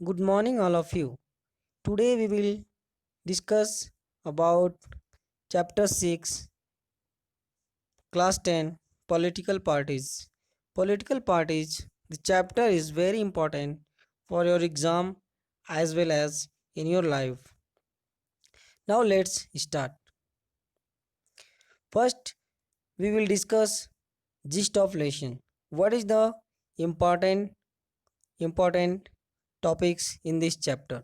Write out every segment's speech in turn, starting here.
Good morning, all of you. Today we will discuss about chapter 6, class 10, political parties. Political parties, the chapter is very important for your exam as well as in your life. Now let's start. First, we will discuss gist of lesson. What is the important topics in this chapter?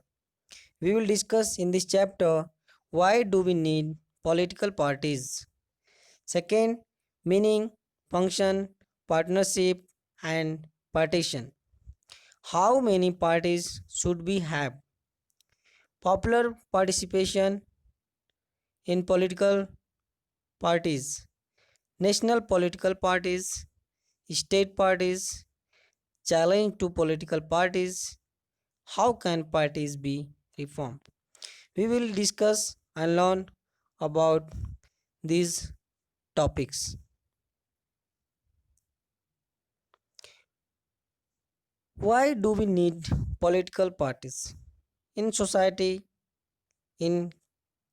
We will discuss in this chapter why do we need political parties. Second, meaning, function, partnership and partition. How many parties should we have? Popular participation in political parties. National political parties, state parties, challenge to political parties. How can parties be reformed? We will discuss and learn about these topics. Why do we need political parties? In society, in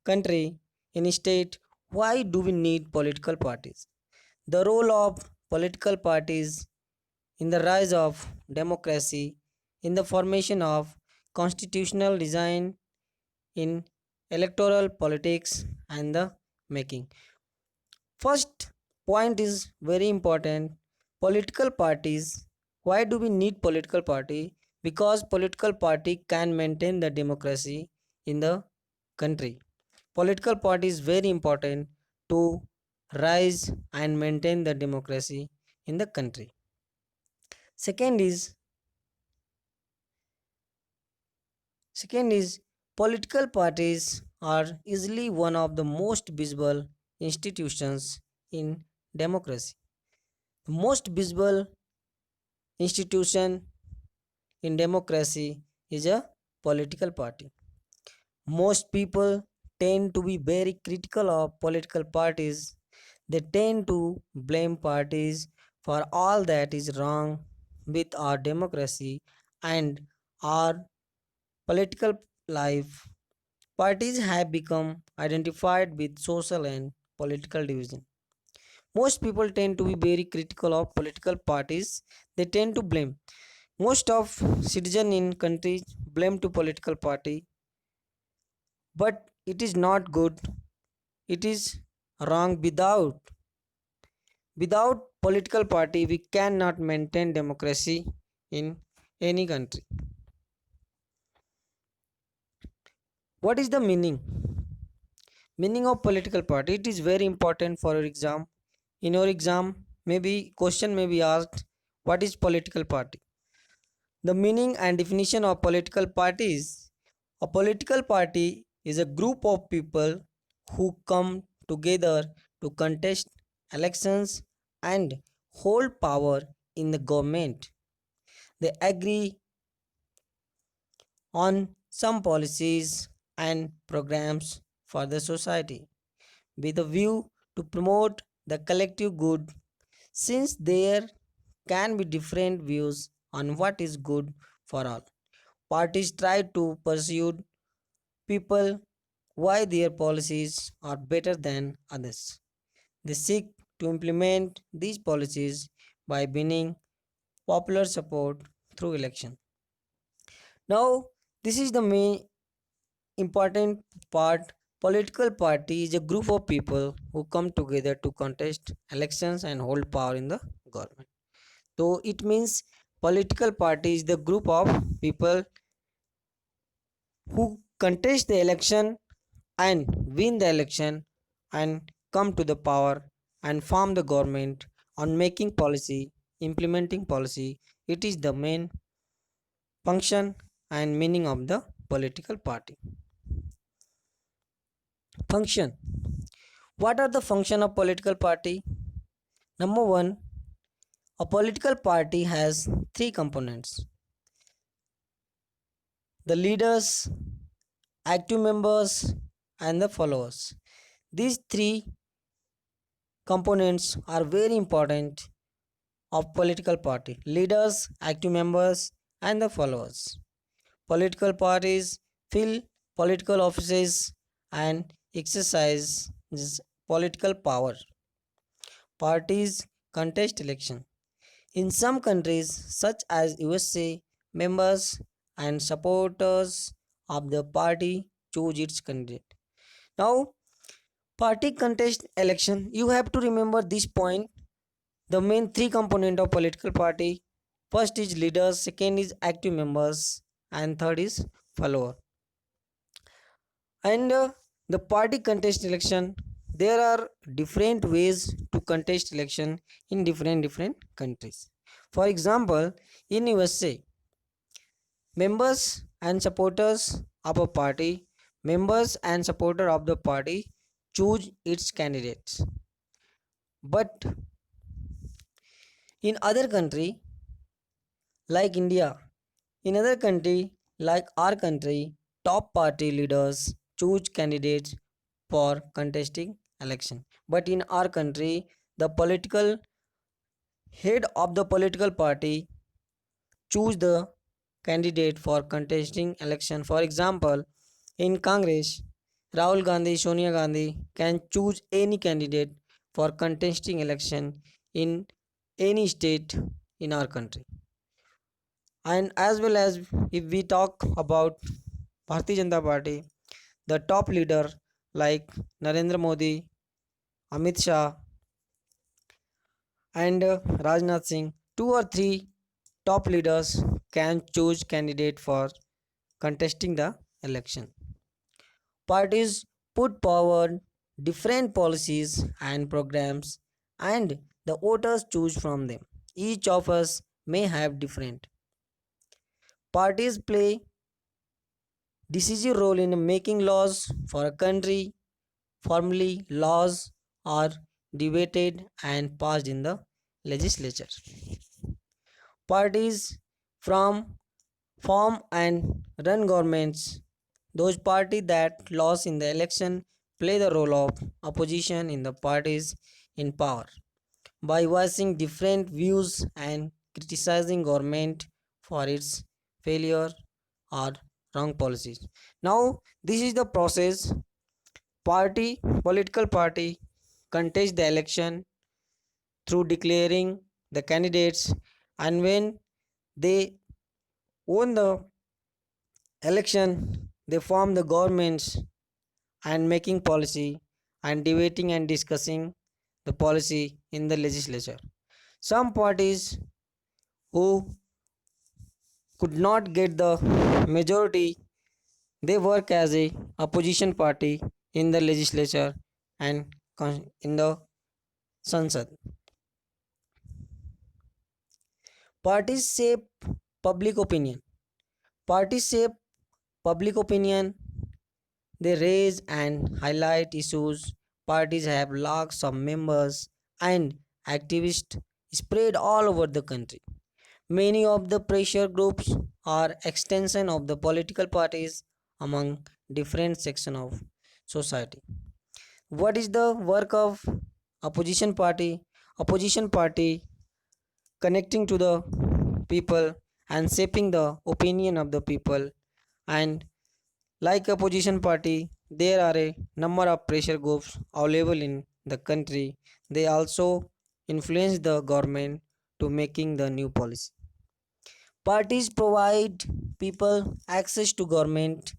country, in state, why do we need political parties? The role of political parties in the rise of democracy, in the formation of constitutional design, in electoral politics and the making. First point is very important. Political parties. Why do we need political party? Because political party can maintain the democracy in the country. Political party is very important to rise and maintain the democracy in the country. Second is second is political parties are easily one of the most visible institutions in democracy. The most visible institution in democracy is a political party. Most people tend to be very critical of political parties. They tend to blame parties for all that is wrong with our democracy and our political life. Parties have become identified with social and political division. Most people tend to be very critical of political parties. They tend to blame. Most of citizens in countries blame to political party, but it is not good. It is wrong. Without political party, we cannot maintain democracy in any country. What is the meaning of political party? It is very important for your exam. In your exam, maybe question may be asked, what is political party? The meaning and definition of political parties. A political party is a group of people who come together to contest elections and hold power in the government. They agree on some policies and programs for the society with a view to promote the collective good. Since there can be different views on what is good for all, parties try to persuade people why their policies are better than others. They seek to implement these policies by winning popular support through election. Now, this is the main important part. Political party is a group of people who come together to contest elections and hold power in the government. So it means political party is the group of people who contest the election and win the election and come to the power and form the government on making policy, implementing policy. It is the main function and meaning of the political party. Function. What are the function of political party? Number one, a political party has three components: the leaders, active members, and the followers. These three components are very important of political party: leaders, active members, and the followers. Political parties fill political offices and exercise this political power. Parties contest election. In some countries, such as USA, members and supporters of the party choose its candidate. Now, party contest election, you have to remember this point. The main three component of political party: first is leaders, second is active members, and third is follower. And the party contest election, there are different ways to contest election in different countries. For example, in USA, members and supporters of a party, members and supporter of the party choose its candidates. But in other country like India, in other country like our country, top party leaders choose candidates for contesting election. But in our country, the political head of the political party choose the candidate for contesting election. For example, in Congress, Rahul Gandhi, Sonia Gandhi can choose any candidate for contesting election in any state in our country. And as well as if we talk about Bharatiya Janata Party, the top leader like Narendra Modi, Amit Shah, and Rajnath Singh, two or three top leaders can choose candidate for contesting the election. Parties put forward different policies and programs, and the voters choose from them. Each of us may have different. Parties play decisive role in making laws for a country. Formally, laws are debated and passed in the legislature. Parties from form and run governments. Those parties that lost in the election play the role of opposition in the parties in power by voicing different views and criticizing government for its failure or wrong policies. Now, this is the process. Political party contest the election through declaring the candidates, and when they won the election, they form the governments and making policy and debating and discussing the policy in the legislature. Some parties who could not get the majority, they work as a opposition party in the legislature and in the Sansad. Parties shape public opinion. Parties shape public opinion. They raise and highlight issues. Parties have lakhs of members and activists spread all over the country. Many of the pressure groups are extension of the political parties among different sections of society. What is the work of opposition party? Opposition party connecting to the people and shaping the opinion of the people. And like opposition party, there are a number of pressure groups available in the country. They also influence the government to making the new policy. Parties provide people access to government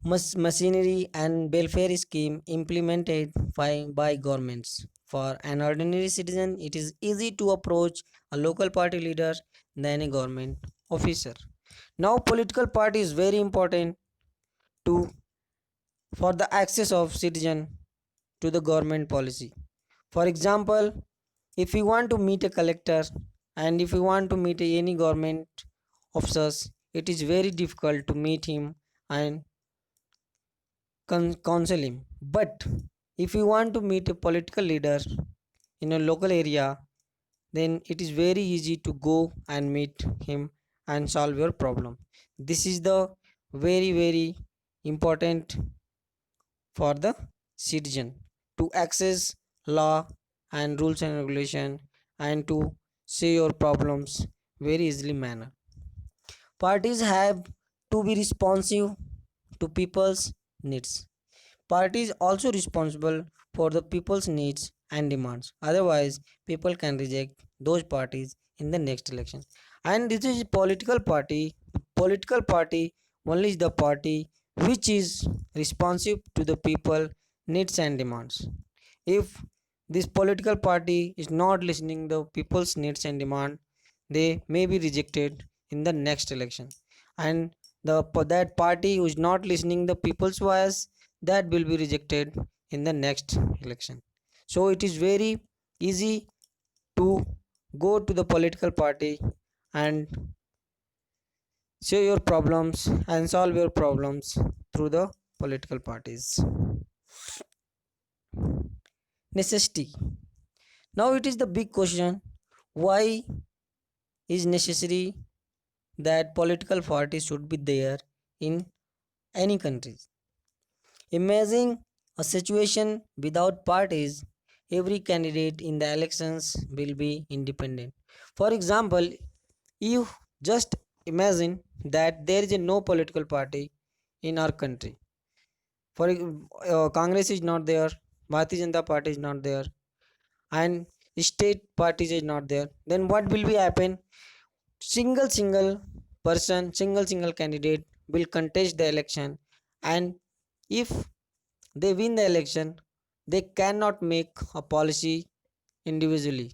machinery and welfare scheme implemented by governments. For an ordinary citizen, it is easy to approach a local party leader than a government officer. Now, political party is very important to for the access of citizen to the government policy. For example, if you want to meet a collector and if you want to meet any government officers, it is very difficult to meet him and counsel him. But if you want to meet a political leader in a local area, then it is very easy to go and meet him and solve your problem. This is the very important for the citizen to access law and rules and regulation and to say your problems very easily manner. Parties have to be responsive to people's needs. Parties also responsible for the people's needs and demands. Otherwise, people can reject those parties in the next election. And this is political party. Political party only is the party which is responsive to the people needs and demands. If this political party is not listening the people's needs and demand, they may be rejected in the next election. And that party who is not listening the people's voice, that will be rejected in the next election. So it is very easy to go to the political party and share your problems and solve your problems through the political parties. Necessity. Now it is the big question, why is necessary that political parties should be there in any country? Imagine a situation without parties. Every candidate in the elections will be independent. For example, you just imagine that there is no political party in our country. Congress is not there, Bharatiya Janata Party is not there, and state parties is not there. Then what will be happen? Single person, single candidate will contest the election, and if they win the election, they cannot make a policy individually.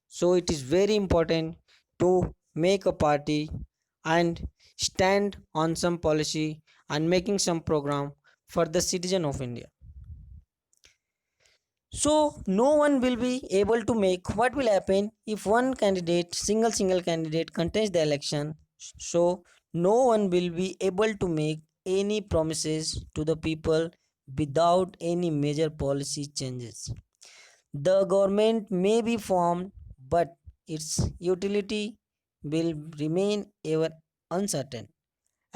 So it is very important to make a party and stand on some policy and making some program for the citizen of India. So no one will be able to make. What will happen if one candidate, single candidate contests the election? So no one will be able to make any promises to the people without any major policy changes. The government may be formed, but its utility will remain ever uncertain.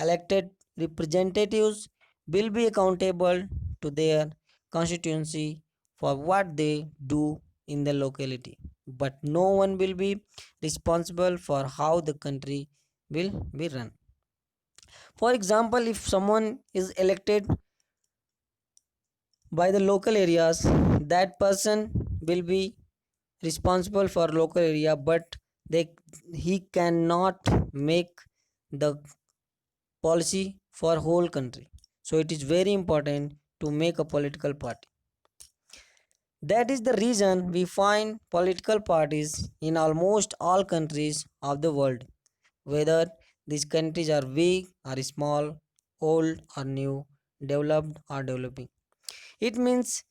Elected representatives will be accountable to their constituency for what they do in the locality, but no one will be responsible for how the country will be run. For example, if someone is elected by the local areas, that person will be responsible for local area, but they he cannot make the policy for whole country. So it is very important to make a political party. That is the reason we find political parties in almost all countries of the world, whether these countries are big or small, old or new, developed or developing. It means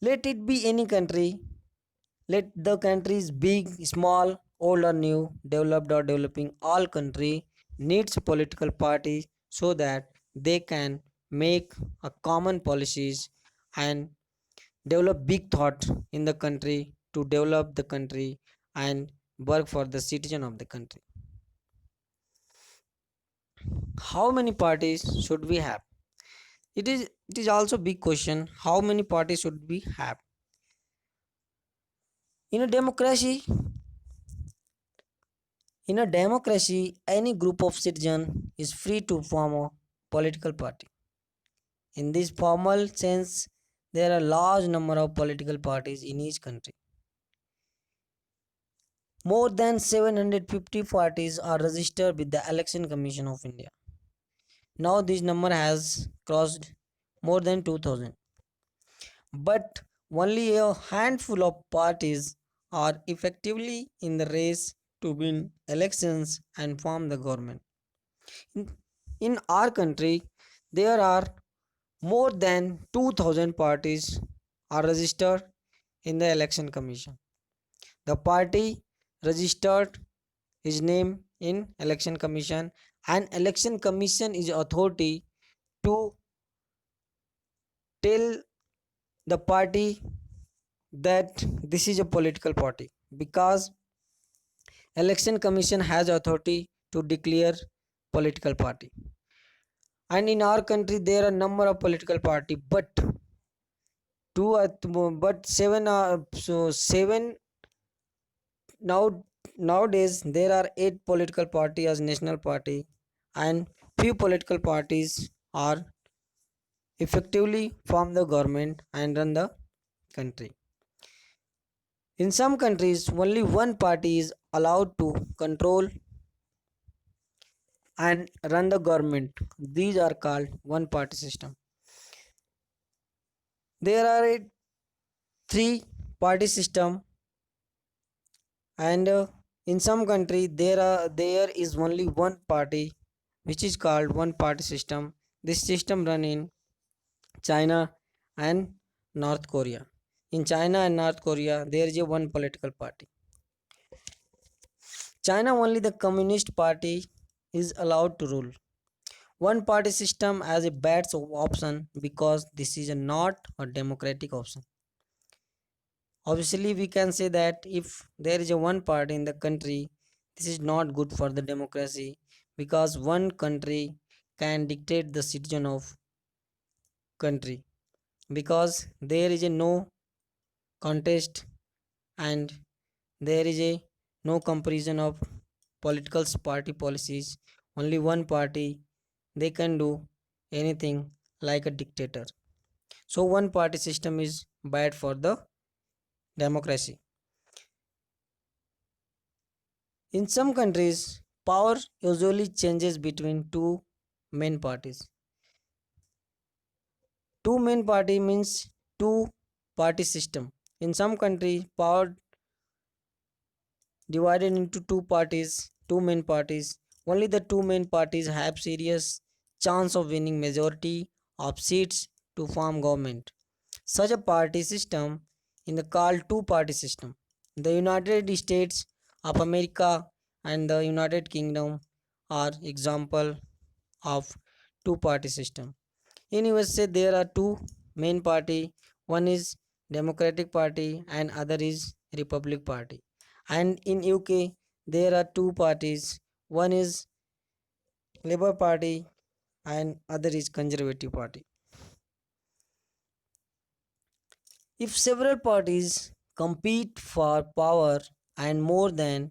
let it be any country, let the countries big, small, old or new, developed or developing, all country needs a political party so that they can make a common policies and develop big thought in the country to develop the country and work for the citizen of the country. How many parties should we have? It is also big question, how many parties should we have? In a democracy, any group of citizens is free to form a political party. In this formal sense, there are large number of political parties in each country. More than 750 parties are registered with the Election Commission of India. Now this number has crossed more than 2000. But only a handful of parties are effectively in the race to win elections and form the government. In, in our country, there are more than 2000 parties are registered in the Election Commission. The party registered his name in Election Commission, and Election Commission is authority to tell the party that this is a political party, because Election Commission has authority to declare political party. And in our country there are number of political party, but two but seven, so seven now Nowadays there are 8 political parties as national party, and few political parties are effectively form the government and run the country. In some countries, only one party is allowed to control and run the government. These are called one party system. There are a three party system, and in some country there is only one party, which is called one party system. This system run in China and North Korea. In China and North Korea, there is a one political party. China only the Communist Party is allowed to rule. One party system as a bad option because this is not a democratic option. Obviously, we can say that if there is a one party in the country, this is not good for the democracy because one country can dictate the citizen of country because there is a no contest and there is a no comparison of political party policies. Only one party, they can do anything like a dictator. So one party system is bad for the democracy. In some countries, power usually changes between two main parties. Two main party means two party system. In some country, power divided into two parties, two main parties. Only the two main parties have serious chance of winning majority of seats to form government. Such a party system in the called two party system. The United States of America and the United Kingdom are example of two party system. In USA there are two main party, one is Democratic Party and other is Republic Party. And in UK there are two parties, one is Labour Party and other is Conservative Party. If several parties compete for power and more than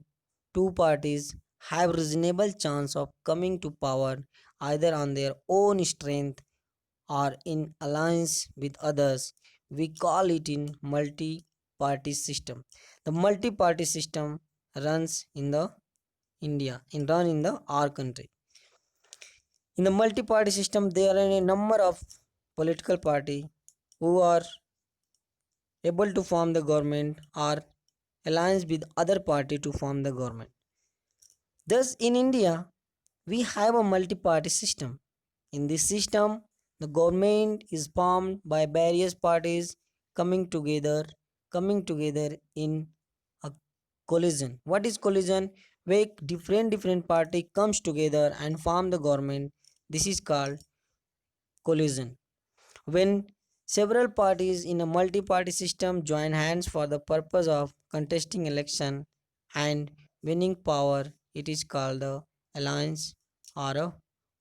two parties have reasonable chance of coming to power either on their own strength or in alliance with others, we call it in multi-party system. The multi-party system runs in the India, in the our country. In the multi-party system, there are a number of political party who are able to form the government or alliance with other party to form the government. Thus, in India, we have a multi-party system. In this system, the government is formed by various parties coming together, coming together in a collision. What is collision? Where different party comes together and form the government. This is called collision. When several parties in a multi-party system join hands for the purpose of contesting election and winning power, it is called the alliance or a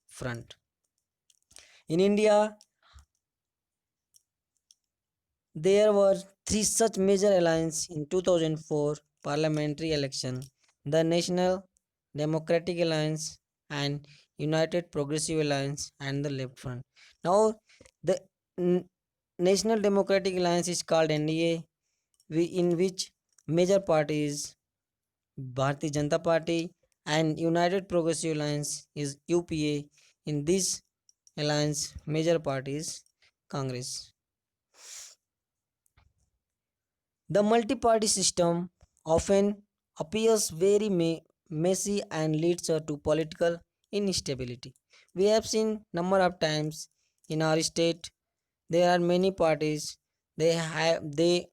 front. In India, there were three such major alliances in 2004 parliamentary election: the National Democratic Alliance and United Progressive Alliance and the Left Front. Now, the National Democratic Alliance is called NDA, in which major parties Bharatiya Janata Party and United Progressive Alliance is UPA. In this alliance, major parties Congress. The multi-party system often appears very messy and leads to political instability. We have seen number of times in our state there are many parties, they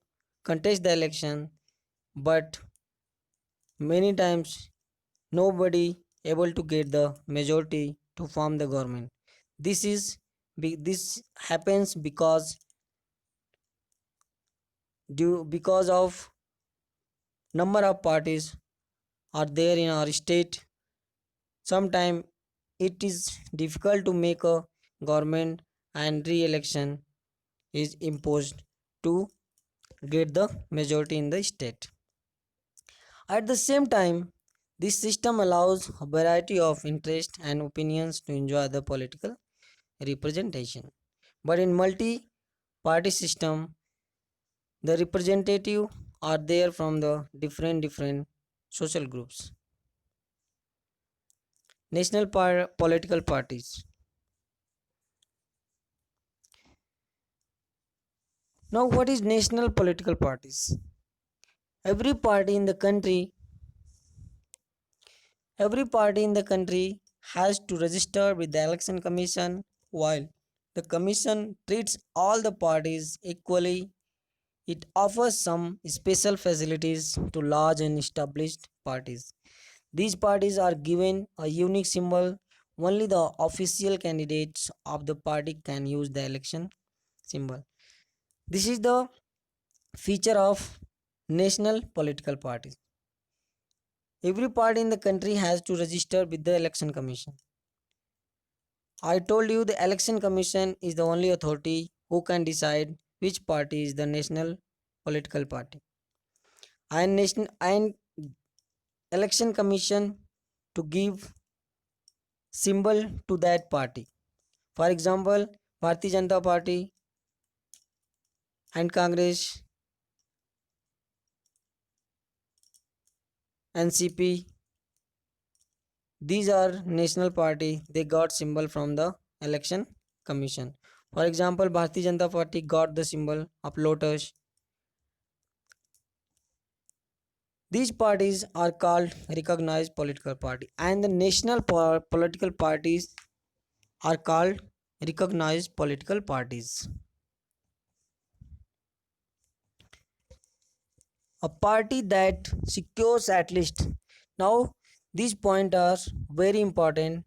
contest the election, but many times nobody able to get the majority to form the government. This happens because of number of parties are there in our state. Sometimes it is difficult to make a government and re-election is imposed to get the majority in the state. At the same time, this system allows a variety of interests and opinions to enjoy the political representation. But in multi-party system, the representative are there from the different social groups. Political parties. Now, what is national political parties? Every party in the country, every party in the country has to register with the election commission. While the commission treats all the parties equally, it offers some special facilities to large and established parties. These parties are given a unique symbol. Only the official candidates of the party can use the election symbol. This is the feature of national political parties. Every party in the country has to register with the election commission. I told you the election commission is the only authority who can decide which party is the national political party. And election commission to give symbol to that party. For example, Bharatiya Janata Party and Congress, NCP, these are national party. They got symbol from the election commission. For example, Bharatiya Janata Party got the symbol of lotus. These parties are called recognized political party, and the political parties are called recognized political parties. A party that secures at least, now these points are very important,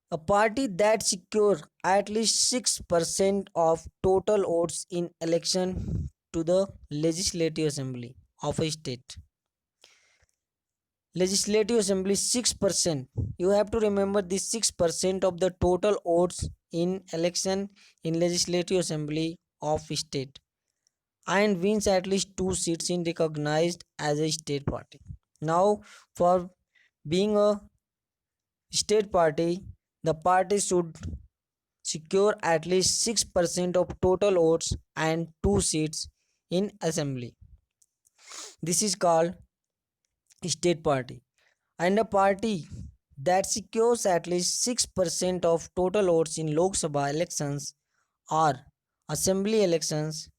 a party that secures at least 6% of total votes in election to the legislative assembly of a state. Legislative assembly 6%. You have to remember this 6% of the total votes in election in legislative assembly of state and wins at least 2 seats in recognized as a state party. Now, for being a state party, the party should secure at least 6% of total votes and 2 seats in assembly. This is called state party. And a party that secures at least 6% of total votes in Lok Sabha elections or assembly elections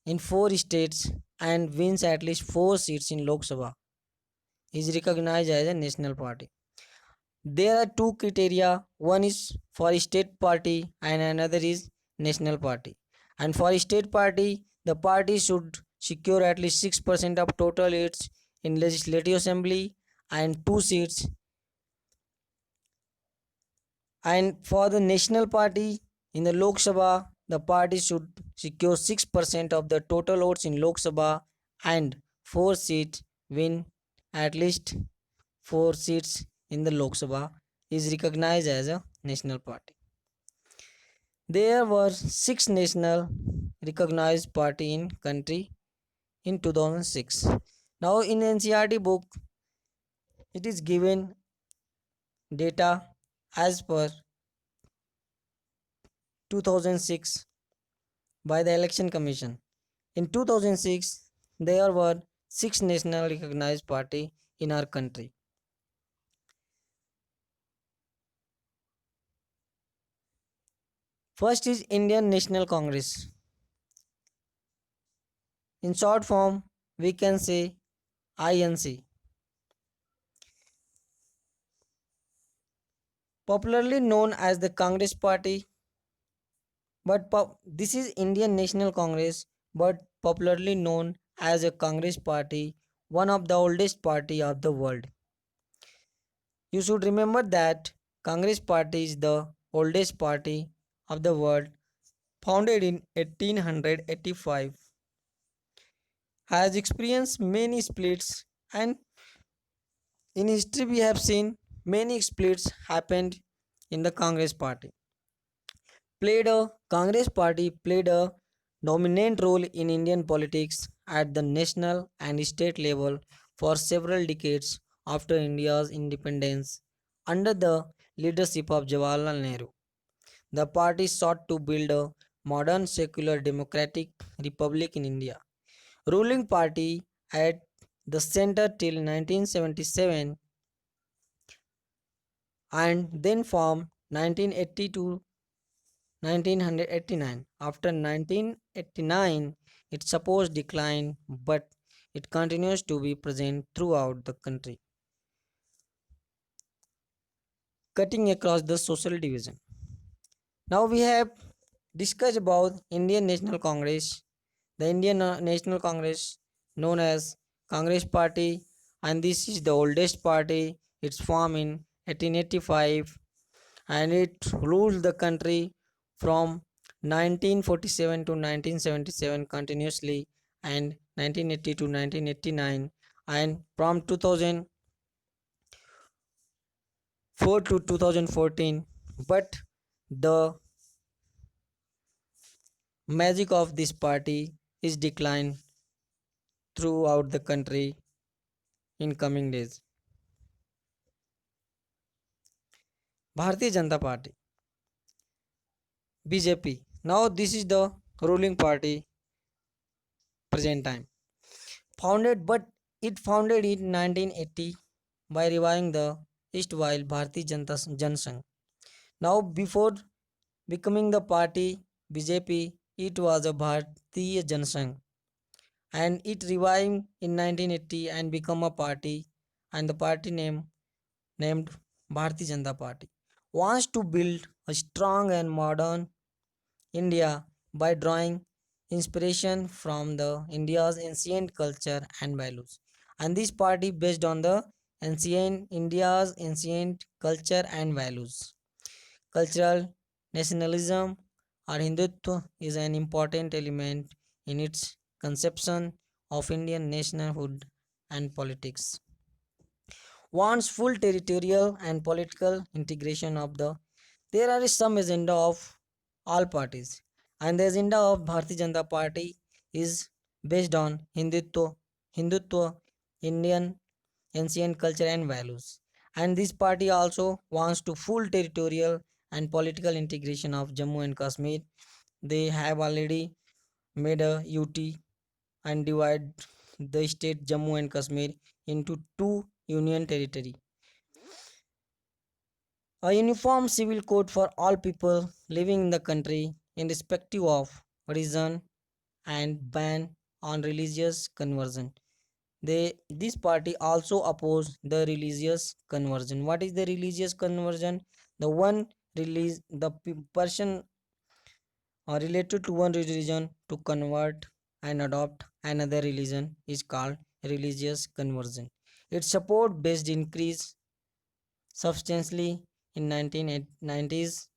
in 4 states and wins at least 4 seats in Lok Sabha is recognized as a national party. There are two criteria, one is for state party and another is national party. And for state party, the party should secure at least 6% of total seats in legislative assembly and 2 seats. And for the national party in the Lok Sabha, the party should secure 6% of the total votes in Lok Sabha and 4 seats, win at least 4 seats in the Lok Sabha, is recognized as a national party. There were 6 national recognized party in country in 2006. Now in NCERT book, it is given data as per 2006 by the Election Commission. In 2006, there were 6 national recognized party in our country. First is Indian National Congress. In short form, we can say INC. Popularly known as the Congress Party, but this is Indian National Congress, but popularly known as a Congress Party, one of the oldest party of the world. You should remember that Congress Party is the oldest party of the world, founded in 1885, has experienced many splits, and in history we have seen many splits happened in the Congress Party. Congress Party played a dominant role in Indian politics at the national and state level for several decades after India's independence. Under the leadership of Jawaharlal Nehru, the party sought to build a modern secular democratic republic in India. Ruling party at the center till 1977 and then from 1980 to 1989. After 1989, it supposed decline, but it continues to be present throughout the country, cutting across the social division. Now we have discussed about Indian National Congress, the Indian National Congress known as Congress Party, and this is the oldest party. It's formed in 1885 and it ruled the country from 1947 to 1977 continuously and 1980 to 1989 and from 2004 to 2014, but the magic of this party is declined throughout the country in coming days. Bharatiya Janata Party, BJP. Now this is the ruling party present time. Founded, but it founded in 1980 by reviving the erstwhile Bharatiya Janata Jan Sangh. Now, before becoming the party BJP, it was a Bharatiya Jan Sangh, and it revived in 1980 and become a party, and the party name named Bharatiya Janata Party wants to build a strong and modern India by drawing inspiration from the India's ancient culture and values. And this party based on the ancient India's ancient culture and values. Cultural nationalism or Hindutva is an important element in its conception of Indian nationhood and politics. Wants full territorial and political integration of the there are some agenda of all parties, and the agenda of Bharatiya Janata Party is based on Hindutva, Indian ancient culture and values. And this party also wants to full territorial and political integration of Jammu and Kashmir. They have already made a UT and divide the state Jammu and Kashmir into two union territory. A uniform civil code for all people living in the country, irrespective of religion, and ban on religious conversion. This party also oppose the religious conversion. What is the religious conversion? The one release the person or related to one religion to convert and adopt another religion is called religious conversion. Its support based increase substantially in 1990s